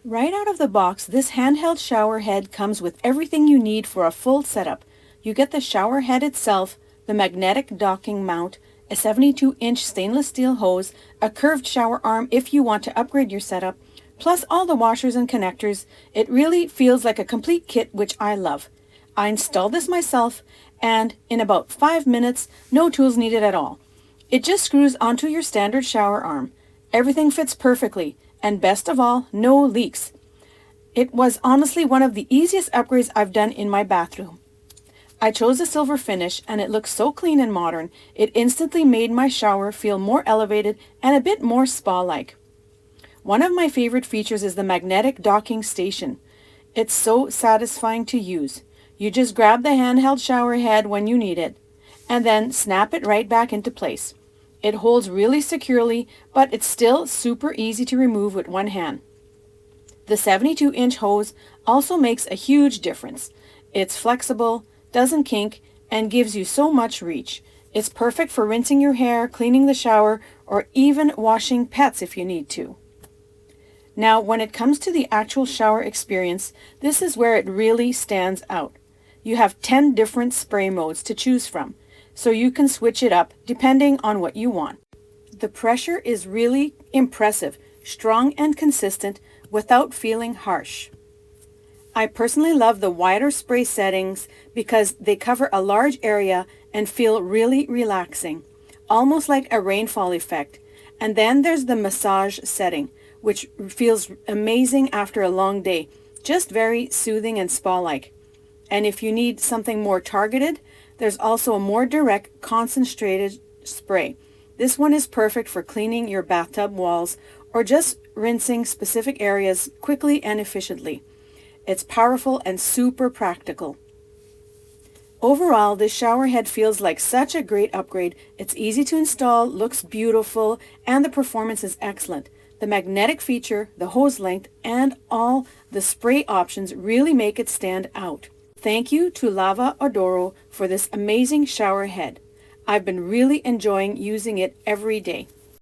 Right out of the box, this handheld shower head comes with everything you need for a full setup. You get the shower head itself, the magnetic docking mount, a 72-inch stainless steel hose, a curved shower arm if you want to upgrade your setup, plus all the washers and connectors. It really feels like a complete kit, which I love. I installed this myself, and in about 5 minutes, no tools needed at all. It just screws onto your standard shower arm. Everything fits perfectly, and best of all, no leaks. It was honestly one of the easiest upgrades I've done in my bathroom. I chose a silver finish, and it looks so clean and modern. It instantly made my shower feel more elevated and a bit more spa-like. One of my favorite features is the magnetic docking station. It's so satisfying to use. You just grab the handheld shower head when you need it, and then snap it right back into place. It holds really securely, but it's still super easy to remove with one hand. The 72-inch hose also makes a huge difference. It's flexible, doesn't kink, and gives you so much reach. It's perfect for rinsing your hair, cleaning the shower, or even washing pets if you need to. Now, when it comes to the actual shower experience, this is where it really stands out. You have 10 different spray modes to choose from, so you can switch it up depending on what you want. The pressure is really impressive, strong and consistent without feeling harsh. I personally love the wider spray settings because they cover a large area and feel really relaxing, almost like a rainfall effect. And then there's the massage setting, which feels amazing after a long day, just very soothing and spa-like. And if you need something more targeted, there's also a more direct, concentrated spray. This one is perfect for cleaning your bathtub walls or just rinsing specific areas quickly and efficiently. It's powerful and super practical. Overall, this shower head feels like such a great upgrade. It's easy to install, looks beautiful, and the performance is excellent. The magnetic feature, the hose length, and all the spray options really make it stand out. Thank you to Lava Odoro for this amazing shower head. I've been really enjoying using it every day.